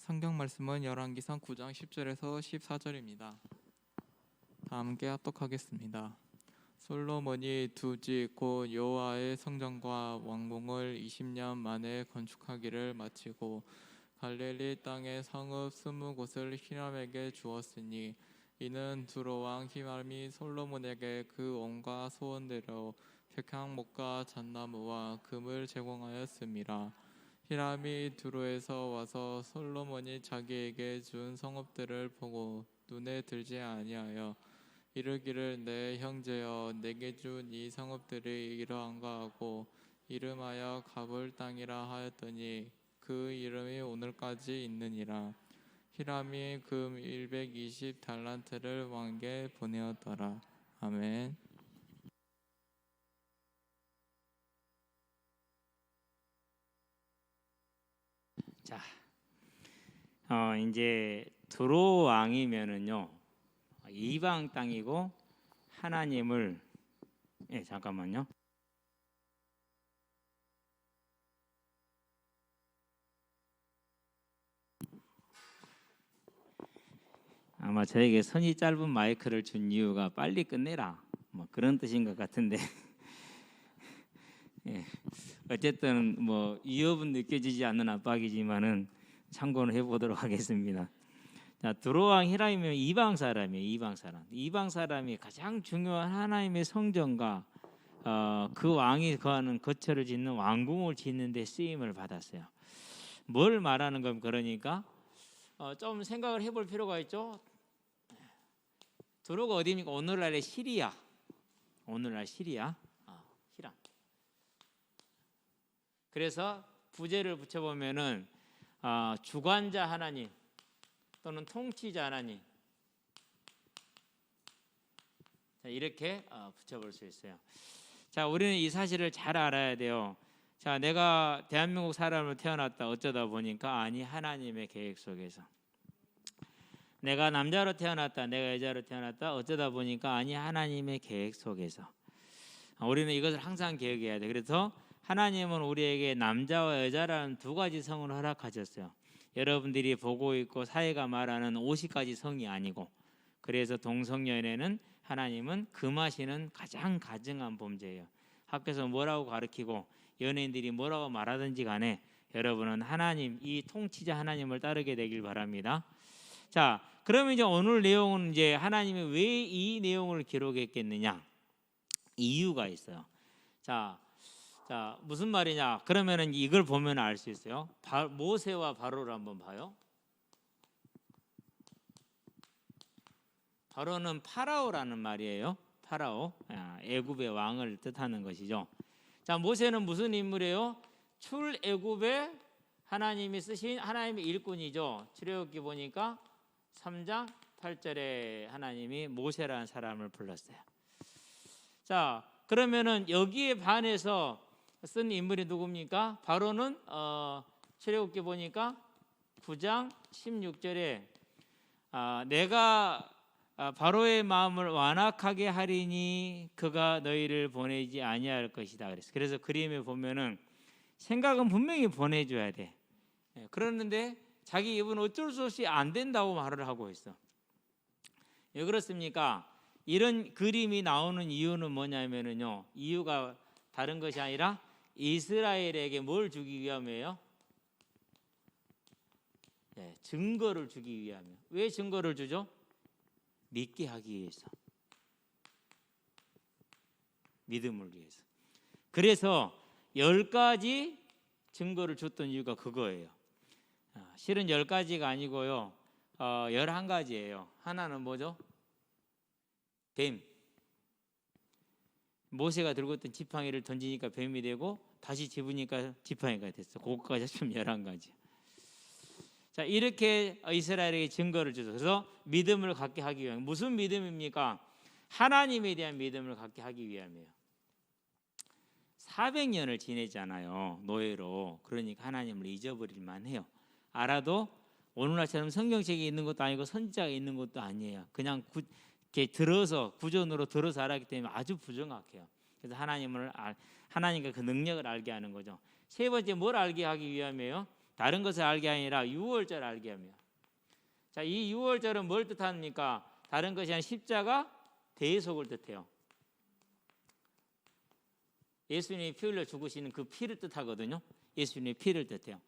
성경 말씀은 열왕기상 9장 10절에서 14절입니다. 다 함께 합독하겠습니다. 솔로몬이 두 집 곧 여호와의 성전과 왕궁을 20년 만에 건축하기를 마치고 갈릴리 땅의 성읍 20곳을 히람에게 주었으니 이는 두로 왕 히람이 솔로몬에게 그 온갖 소원대로 백향목과 잣나무와 금을 제공하였음이라. 히람이 두로에서 와서 솔로몬이 자기에게 준 성읍들을 보고 눈에 들지 아니하여 이르기를 내 형제여 내게 준 이 성읍들이 이러한가 하고 이름하여 가볼 땅이라 하였더니 그 이름이 오늘까지 있느니라. 히람이 금 120 달란트를 왕께 보내었더라. 아멘. 자, 이제 두로 왕이면은요 이방 땅이고 하나님을 잠깐만요. 아마 저에게 선이 짧은 마이크를 준 이유가 빨리 끝내라 뭐 그런 뜻인 것 같은데 어쨌든 뭐 위협은 느껴지지 않는 압박이지만은 참고는 해보도록 하겠습니다. 자, 두로 왕 히람이면 이방 사람이에요. 이방 사람이 가장 중요한 하나님의 성전과 그 왕이 거하는 거처를 짓는 왕궁을 짓는 데 쓰임을 받았어요. 뭘 말하는 건 그러니까 좀 생각을 해볼 필요가 있죠. 두로가 어디입니까? 오늘날의 시리아. 히람. 그래서 부제를 붙여보면은 주관자 하나님 또는 통치자 하나님 이렇게 붙여볼 수 있어요. 자, 우리는 이 사실을 잘 알아야 돼요. 자, 내가 대한민국 사람으로 태어났다 어쩌다 보니까 아니 하나님의 계획 속에서. 내가 남자로 태어났다 내가 여자로 태어났다 어쩌다 보니까 아니 하나님의 계획 속에서. 우리는 이것을 항상 기억해야 돼. 그래서 하나님은 우리에게 남자와 여자라는 두 가지 성을 허락하셨어요. 여러분들이 보고 있고 사회가 말하는 50가지 성이 아니고, 그래서 동성연애는 하나님은 금하시는 가장 가증한 범죄예요. 학교에서 뭐라고 가르치고 연예인들이 뭐라고 말하든지 간에 여러분은 하나님, 이 통치자 하나님을 따르게 되길 바랍니다. 자, 그러면 이제 오늘 내용은 이제 하나님이 왜 이 내용을 기록했겠느냐? 이유가 있어요. 자, 무슨 말이냐? 그러면은 이걸 보면 알 수 있어요. 모세와 바로를 한번 봐요. 바로는 파라오라는 말이에요. 파라오, 애굽의 왕을 뜻하는 것이죠. 자, 모세는 무슨 인물이에요? 출애굽에 하나님이 쓰신 하나님의 일꾼이죠. 출애굽기 보니까 3장 8절에 하나님이 모세라는 사람을 불렀어요. 자, 그러면은 여기에 반해서 쓴 인물이 누굽니까? 바로는 출애굽기 보니까 9장 16절에 내가 바로의 마음을 완악하게 하리니 그가 너희를 보내지 아니할 것이다 그랬어요. 그래서 그림에 보면은 생각은 분명히 보내줘야 돼. 그러는데 자기 입은 어쩔 수 없이 안 된다고 말을 하고 있어. 왜 그렇습니까? 이런 그림이 나오는 이유는 뭐냐면은요, 이유가 다른 것이 아니라 이스라엘에게 뭘 주기 위함이에요? 증거를 주기 위함이에요. 왜 증거를 주죠? 믿게 하기 위해서, 믿음을 위해서. 그래서 10가지 증거를 줬던 이유가 그거예요. 실은 10가지가 아니고요, 11가지예요. 하나는 뭐죠? 뱀. 모세가 들고 있던 지팡이를 던지니까 뱀이 되고 다시 집으니까 지팡이가 됐어. 그것까지 합치면 11가지. 자, 이렇게 이스라엘에게 증거를 주죠. 그래서 믿음을 갖게 하기 위함. 무슨 믿음입니까? 하나님에 대한 믿음을 갖게 하기 위함이에요. 400년을 지내잖아요, 노예로. 그러니까 하나님을 잊어버릴만 해요. 알아도 오늘날처럼 성경책에 있는 것도 아니고 선지자가 있는 것도 아니에요. 그냥 이렇게 들어서, 구전으로 들어서 알았기 때문에 아주 부정확해요. 그래서 하나님과 그 능력을 알게 하는 거죠. 세 번째, 뭘 알게 하기 위함이에요? 다른 것을 알게 아니라 유월절 알게 합니다. 자, 이 유월절은 뭘 뜻합니까? 다른 것이 아니라 십자가 대속을 뜻해요. 예수님이 피 흘려 죽으시는 그 피를 뜻하거든요. 예수님의 피를 뜻해요.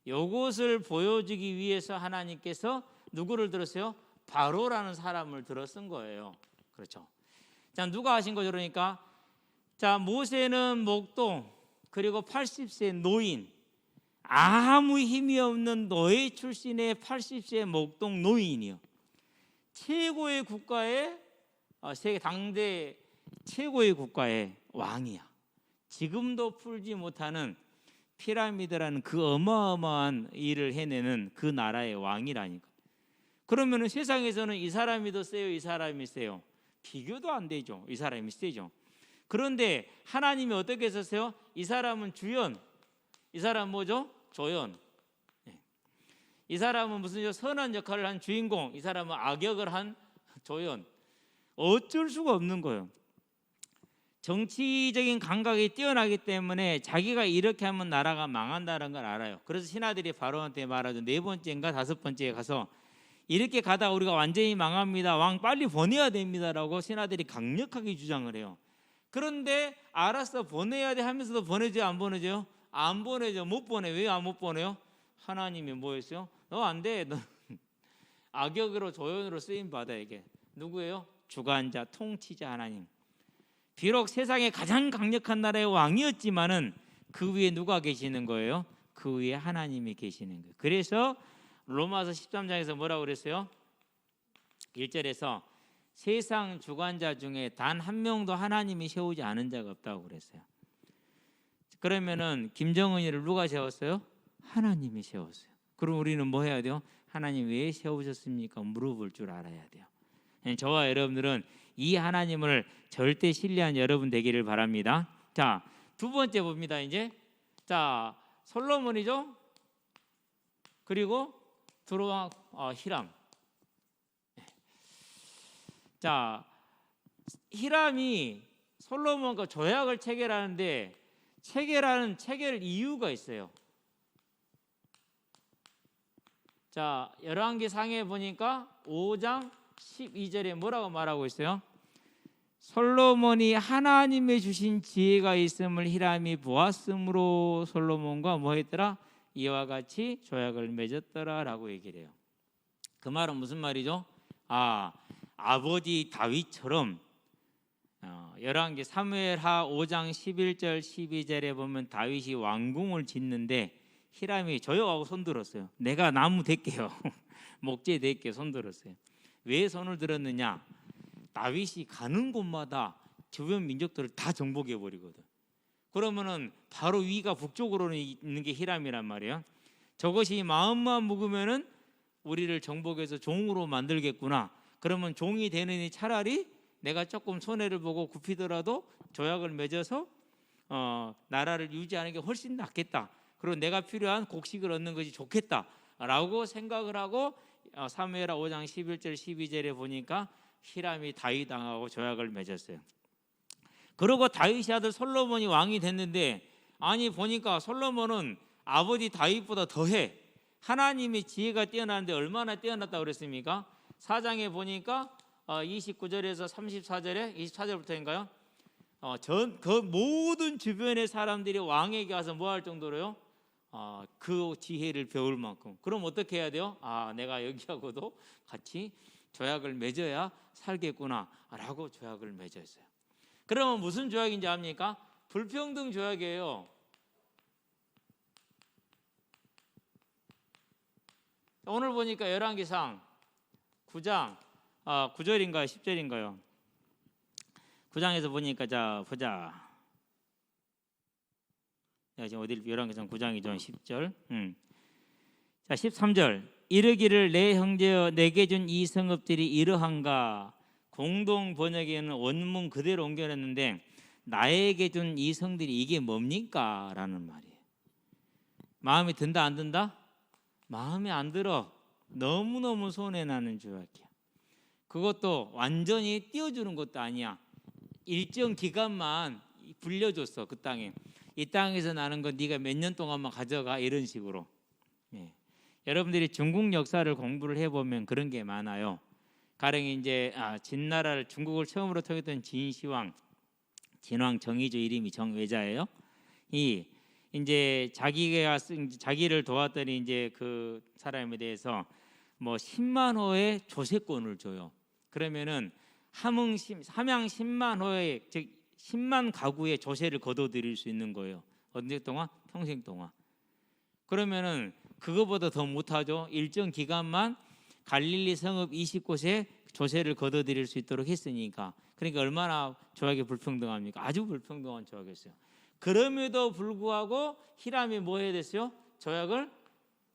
이것을 보여주기 위해서 하나님께서 누구를 들었어요? 바로라는 사람을 들어 쓴 거예요. 그렇죠. 자, 누가 하신 거죠? 그러니까 자, 모세는 목동, 그리고 80세 노인, 아무 힘이 없는 노예 출신의 80세 목동 노인이요. 최고의 국가의 세계 당대 최고의 국가의 왕이야. 지금도 풀지 못하는 피라미드라는 그 어마어마한 일을 해내는 그 나라의 왕이라니까. 그러면 세상에서는 이 사람이 더 세요, 이 사람이 세요? 비교도 안 되죠. 이 사람이 세죠. 그런데 하나님이 어떻게 했었어요? 이 사람은 주연, 이 사람은 뭐죠? 조연. 이 사람은 무슨 선한 역할을 한 주인공, 이 사람은 악역을 한 조연. 어쩔 수가 없는 거예요. 정치적인 감각이 뛰어나기 때문에 자기가 이렇게 하면 나라가 망한다는 걸 알아요. 그래서 신하들이 바로한테 말하죠. 4번째인가 5번째에 가서 이렇게 가다 우리가 완전히 망합니다. 왕 빨리 보내야 됩니다라고 신하들이 강력하게 주장을 해요. 그런데 알았어, 보내야 돼 하면서도 보내죠, 안 보내죠? 안 보내죠. 못 보내. 왜 안 못 보내요? 하나님이 뭐 했어요? 너 안 돼. 너 악역으로 조연으로 쓰임 받아. 이게 누구예요? 주관자, 통치자 하나님. 비록 세상에 가장 강력한 나라의 왕이었지만은 그 위에 누가 계시는 거예요? 그 위에 하나님이 계시는 거예요. 그래서 로마서 13장에서 뭐라고 그랬어요? 1절에서 세상 주관자 중에 단 한 명도 하나님이 세우지 않은 자가 없다고 그랬어요. 그러면은 김정은이를 누가 세웠어요? 하나님이 세웠어요. 그럼 우리는 뭐 해야 돼요? 하나님 왜 세우셨습니까? 물어볼 줄 알아야 돼요. 저와 여러분들은 이 하나님을 절대 신뢰한 여러분 되기를 바랍니다. 자, 두 번째 봅니다. 이제 자, 솔로몬이죠. 그리고 두로왕 히람. 자, 히람이 솔로몬과 조약을 체결하는데 체결 이유가 있어요. 자, 열왕기 상에 보니까 5장 12절에 뭐라고 말하고 있어요? 솔로몬이 하나님의 주신 지혜가 있음을 히람이 보았으므로 솔로몬과 뭐 했더라? 이와 같이 조약을 맺었더라라고 얘기를 해요. 그 말은 무슨 말이죠? 아버지 다윗처럼 열왕기 사무엘하 5장 11절 12절에 보면 다윗이 왕궁을 짓는데 히람이 저여하고 손들었어요. 내가 나무 댈게요. 목재 댈게요. 손들었어요. 왜 손을 들었느냐? 다윗이 가는 곳마다 주변 민족들을 다 정복해 버리거든. 그러면은 바로 위가 북쪽으로 있는 게 히람이란 말이에요. 저것이 마음만 먹으면은 우리를 정복해서 종으로 만들겠구나. 그러면 종이 되느니 차라리 내가 조금 손해를 보고 굽히더라도 조약을 맺어서 나라를 유지하는 게 훨씬 낫겠다. 그리고 내가 필요한 곡식을 얻는 것이 좋겠다라고 생각을 하고 사무엘하 5장 11절 12절에 보니까 히람이 다윗왕하고 조약을 맺었어요. 그리고 다윗의 아들 솔로몬이 왕이 됐는데 아니 보니까 솔로몬은 아버지 다윗보다 더해. 하나님의 지혜가 뛰어나는데 얼마나 뛰어났다고 그랬습니까? 4장에 보니까 29절에서 34절에 24절부터인가요? 그 모든 주변의 사람들이 왕에게 와서 뭐 할 정도로요? 그 지혜를 배울 만큼. 그럼 어떻게 해야 돼요? 내가 여기하고도 같이 조약을 맺어야 살겠구나 라고 조약을 맺었어요. 그러면 무슨 조약인지 압니까? 불평등 조약이에요. 오늘 보니까 열왕기상 9장 9절인가요? 10절인가요? 9장에서 보니까 자 보자. 내가 지금 어디를 열왕기상 9장이죠. 10절. 자 13절. 이르기를 내 형제여 내게 준 이 성읍들이 이러한가. 공동 번역에는 원문 그대로 옮겨냈는데 나에게 준 이 성들이 이게 뭡니까? 라는 말이에요. 마음에 든다 안 든다? 마음에 안 들어. 너무너무 손해나는 조약이야. 그것도 완전히 띄워주는 것도 아니야. 일정 기간만 불려줬어. 그 땅에. 이 땅에서 나는 건 네가 몇 년 동안만 가져가 이런 식으로. 예. 여러분들이 중국 역사를 공부를 해보면 그런 게 많아요. 가령 이제 진나라를 중국을 처음으로 통했던 진시황, 진왕 정의조 이름이 정외자예요. 이 이제 자기를 도왔더니 이제 그 사람에 대해서 뭐 10만 호의 조세권을 줘요. 그러면은 함양 10만 호의 즉 10만 가구의 조세를 거둬들일 수 있는 거예요. 언제 동안? 평생 동안. 그러면은 그거보다 더 못하죠. 일정 기간만 갈릴리 성읍 20곳에 조세를 거둬들일 수 있도록 했으니까. 그러니까 얼마나 조약이 불평등합니까? 아주 불평등한 조약이었어요. 그럼에도 불구하고 히람이 뭐 해야 됐어요? 조약을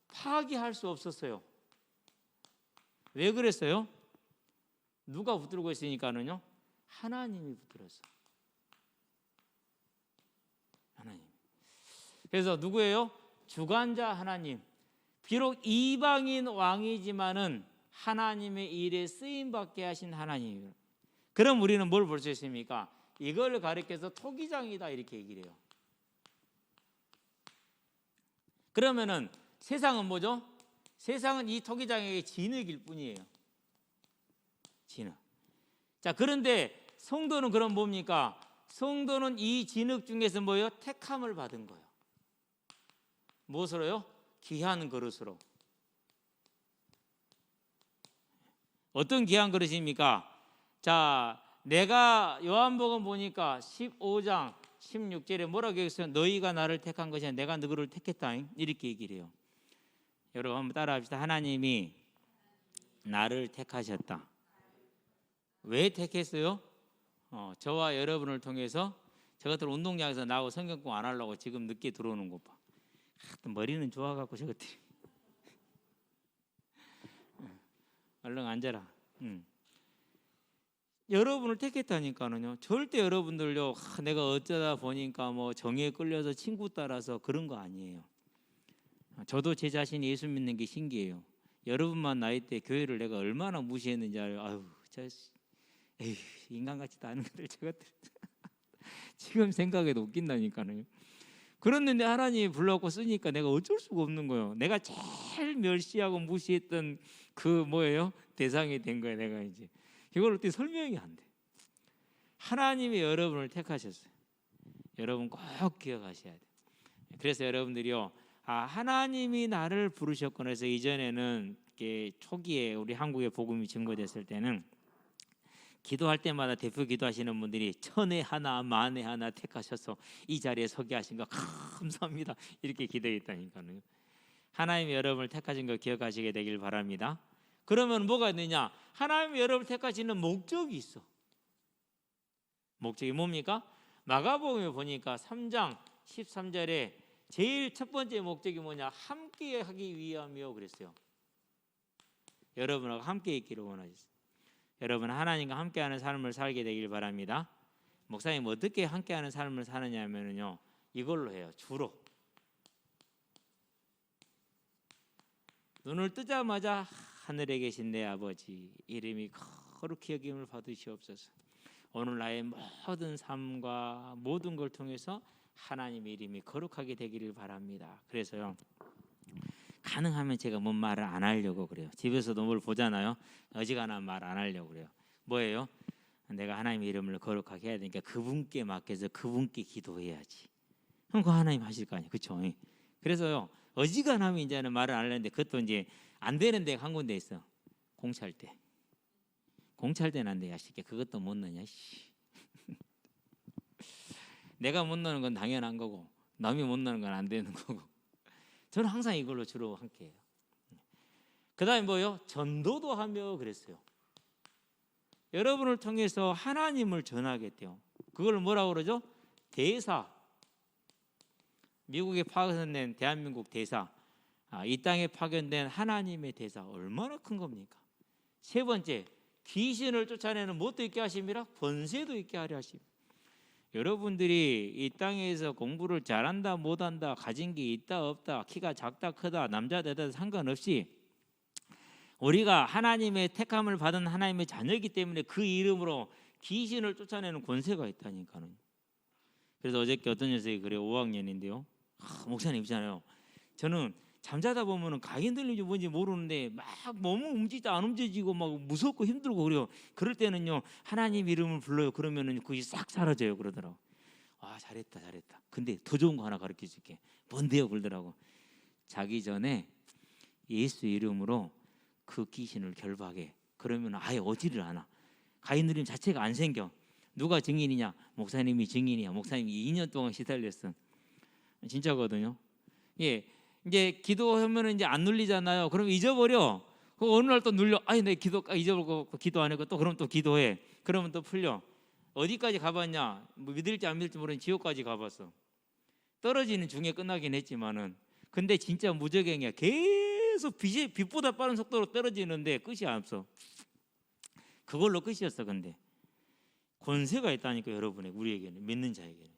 파기할 수 없었어요. 왜 그랬어요? 누가 붙들고 있으니까는요? 하나님이 붙들었어. 하나님. 그래서 누구예요? 주관자 하나님. 비록 이방인 왕이지만은 하나님의 일에 쓰임 받게 하신 하나님이에요. 그럼 우리는 뭘 볼 수 있습니까? 이걸 가리켜서 토기장이다 이렇게 얘기를 해요. 그러면은 세상은 뭐죠? 세상은 이 토기장에게 진흙일 뿐이에요. 진흙. 자, 그런데 성도는 그럼 뭡니까? 성도는 이 진흙 중에서 뭐예요? 택함을 받은 거예요. 무엇으로요? 귀한 그릇으로. 어떤 귀한 그릇입니까? 자, 내가 요한복음 보니까 15장 16절에 뭐라고 했어요? 너희가 나를 택한 것이 아니라 내가 너희를 택했다 이렇게 얘기를 해요. 여러분 한번 따라합시다. 하나님이 나를 택하셨다. 왜 택했어요? 저와 여러분을 통해서 저것들 운동장에서 나하고 성경 공부 안 하려고 지금 늦게 들어오는 것 봐. 머리는 좋아갖고 저것들이. 얼른 앉아라. 여러분을 택했다니까는요. 절대 여러분들요. 내가 어쩌다 보니까 뭐 정에 끌려서 친구 따라서 그런 거 아니에요. 저도 제 자신이 예수 믿는 게 신기해요. 여러분만 나이 때 교회를 내가 얼마나 무시했는지 알아요. 아유, 에휴, 인간같지도 않은 것들 저것들. 지금 생각해도 웃긴다니까요. 그랬는데 하나님이 불러갖고 쓰니까 내가 어쩔 수가 없는 거예요. 내가 제일 멸시하고 무시했던 그 뭐예요? 대상이 된 거예요. 내가 이제 이걸 어떻게 설명이 안 돼. 하나님이 여러분을 택하셨어요. 여러분 꼭 기억하셔야 돼요. 그래서 여러분들이요, 하나님이 나를 부르셨구나 해서 이전에는 초기에 우리 한국에 복음이 증거됐을 때는 기도할 때마다 대표 기도하시는 분들이 천에 하나 만에 하나 택하셔서 이 자리에 서게 하신 거 감사합니다 이렇게 기도했다니까요. 하나님이 여러분을 택하신 거 기억하시게 되길 바랍니다. 그러면 뭐가 있느냐? 하나님이 여러분을 택하시는 목적이 있어. 목적이 뭡니까? 마가복음에 보니까 3장 13절에 제일 첫 번째 목적이 뭐냐? 함께 하기 위함이요 그랬어요. 여러분하고 함께 있기를 원하셨어요. 여러분 하나님과 함께하는 삶을 살게 되길 바랍니다. 목사님 어떻게 함께하는 삶을 사느냐면요, 이걸로 해요. 주로 눈을 뜨자마자 하늘에 계신 내 아버지 이름이 거룩히 여김을 받으시옵소서. 오늘 나의 모든 삶과 모든 걸 통해서 하나님의 이름이 거룩하게 되기를 바랍니다. 그래서요, 가능하면 제가 뭔 말을 안 하려고 그래요. 집에서도 뭘 보잖아요. 어지간한 말 안 하려고 그래요. 뭐예요? 내가 하나님의 이름을 거룩하게 해야 되니까 그분께 맡겨서 그분께 기도해야지. 그럼 그 하나님 하실 거 아니에요. 그렇죠? 그래서요, 어지간하면 이제는 말을 안 하는데 그것도 이제 안 되는 데가 한 군데 있어. 공찰대. 공찰대는 안 돼, 야식게. 그것도 못 넣냐, 씨. 내가 못 넣는 건 당연한 거고 남이 못 넣는 건 안 되는 거고. 저는 항상 이걸로 주로 함께해요. 그다음에 뭐요? 전도도 하며 그랬어요. 여러분을 통해서 하나님을 전하겠대요. 그걸 뭐라고 그러죠? 대사. 미국에 파견된 대한민국 대사. 이 땅에 파견된 하나님의 대사. 얼마나 큰 겁니까? 세 번째, 귀신을 쫓아내는 뭣도 있게 하심이라? 권세도 있게 하려 하십니다. 여러분들이 이 땅에서 공부를 잘한다 못한다, 가진 게 있다 없다, 키가 작다 크다, 남자 여자 상관없이 우리가 하나님의 택함을 받은 하나님의 자녀이기 때문에 그 이름으로 귀신을 쫓아내는 권세가 있다니까요. 그래서 어저께 어떤 녀석이 그래요. 5학년인데요. 목사님 있잖아요. 저는 잠자다 보면은 가인 들린지 뭔지 모르는데 막 몸은 움직이지 안 움직이고 막 무섭고 힘들고 그래요. 그럴 때는요 하나님 이름을 불러요. 그러면은 그게 싹 사라져요. 그러더라고. 아 잘했다 잘했다. 근데 더 좋은 거 하나 가르쳐 줄게. 뭔데요? 그러더라고. 자기 전에 예수 이름으로 그 귀신을 결박해. 그러면 아예 오지를 않아. 가인 들림 자체가 안 생겨. 누가 증인이냐? 목사님이 증인이야. 목사님이 2년 동안 시달렸어. 진짜거든요. 예, 이제 기도하면은 이제 안 눌리잖아요. 그럼 잊어버려. 그 어느 날 또 눌려. 아니 내 기도 잊어버리고 기도 안 했고 또 그럼 또 기도해. 그러면 또 풀려. 어디까지 가봤냐? 뭐 믿을지 안 믿을지 모르는 지옥까지 가봤어. 떨어지는 중에 끝나긴 했지만은. 근데 진짜 무적행이야. 계속 빛보다 빠른 속도로 떨어지는데 끝이 없어. 그걸로 끝이었어. 근데 권세가 있다니까 여러분의 우리에게는 믿는 자에게는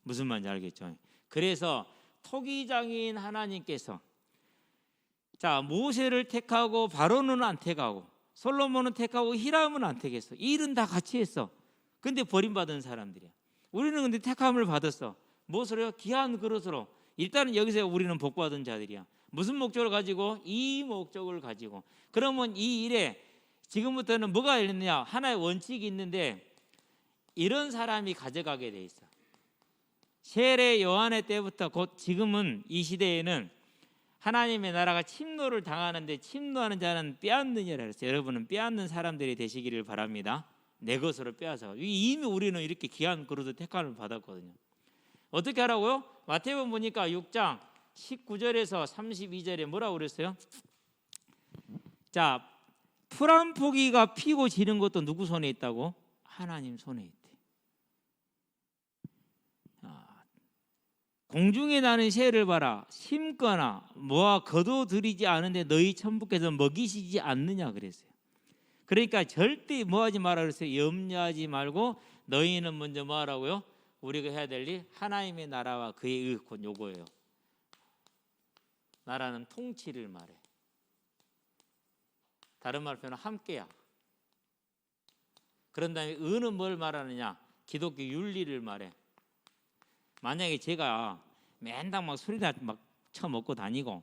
무슨 말인지 알겠죠? 그래서 토기장인 하나님께서 자 모세를 택하고 바로는 안 택하고 솔로몬은 택하고 히람은 안 택했어. 이 일은 다 같이 했어. 근데 버림받은 사람들이야. 우리는 근데 택함을 받았어. 무엇으로요? 귀한 그릇으로. 일단은 여기서 우리는 복받은 자들이야. 무슨 목적을 가지고? 이 목적을 가지고. 그러면 이 일에 지금부터는 뭐가 있느냐? 하나의 원칙이 있는데 이런 사람이 가져가게 돼 있어. 세례 요한의 때부터 곧 지금은 이 시대에는 하나님의 나라가 침노를 당하는데 침노하는 자는 빼앗느니라 그랬어요. 여러분은 빼앗는 사람들이 되시기를 바랍니다. 내 것으로 빼앗아. 이미 우리는 이렇게 귀한 그릇을 택함을 받았거든요. 어떻게 하라고요? 마태복음 보니까 6장 19절에서 32절에 뭐라고 그랬어요? 자, 풀 한 포기가 피고 지는 것도 누구 손에 있다고? 하나님 손에 있대. 공중에 나는 새를 봐라. 심거나 모아 거둬들이지 않은데 너희 천부께서 먹이시지 않느냐 그랬어요. 그러니까 절대 뭐하지 마라 그랬어요. 염려하지 말고 너희는 먼저 뭐하라고요? 우리가 해야 될 일 하나님의 나라와 그의 의 곧 요거예요. 나라는 통치를 말해. 다른 말로 표현은 함께야. 그런 다음에 의는 뭘 말하느냐? 기독교 윤리를 말해. 만약에 제가 맨날 막 술이나 막 처먹고 다니고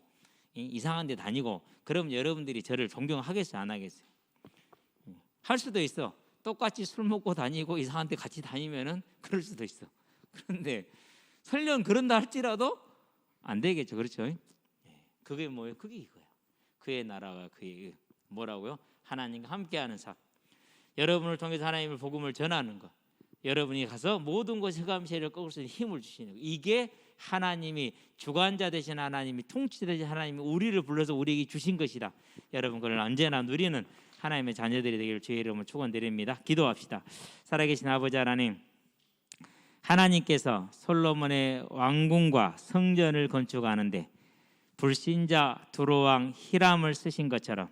이상한 데 다니고 그럼 여러분들이 저를 존경하겠어요? 안 하겠어요? 할 수도 있어. 똑같이 술 먹고 다니고 이상한 데 같이 다니면은 그럴 수도 있어. 그런데 설령 그런다 할지라도 안 되겠죠. 그렇죠? 그게 뭐예요? 그게 이거야. 그의 나라와 그의 뭐라고요? 하나님과 함께하는 삶. 여러분을 통해서 하나님의 복음을 전하는 것. 여러분이 가서 모든 것에 흑암세를 꺾을 수 있는 힘을 주시는 것. 이게 하나님이 주관자 되신 하나님이 통치 되신 하나님이 우리를 불러서 우리에게 주신 것이다. 여러분 그걸 언제나 누리는 하나님의 자녀들이 되기를 주의 이름으로 축원드립니다. 기도합시다. 살아계신 아버지 하나님, 하나님께서 솔로몬의 왕궁과 성전을 건축하는데 불신자 두로왕 히람을 쓰신 것처럼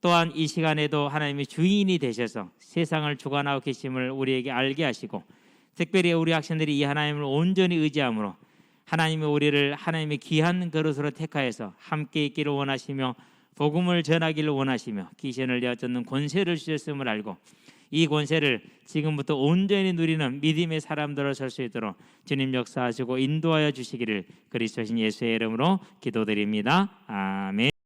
또한 이 시간에도 하나님이 주인이 되셔서 세상을 주관하고 계심을 우리에게 알게 하시고 특별히 우리 학생들이 이 하나님을 온전히 의지함으로 하나님이 우리를 하나님의 귀한 그릇으로 택하여서 함께 있기를 원하시며 복음을 전하기를 원하시며 귀신을 내어쫓는 권세를 주셨음을 알고 이 권세를 지금부터 온전히 누리는 믿음의 사람들로 설 수 있도록 주님 역사하시고 인도하여 주시기를 그리스도신 예수의 이름으로 기도드립니다. 아멘.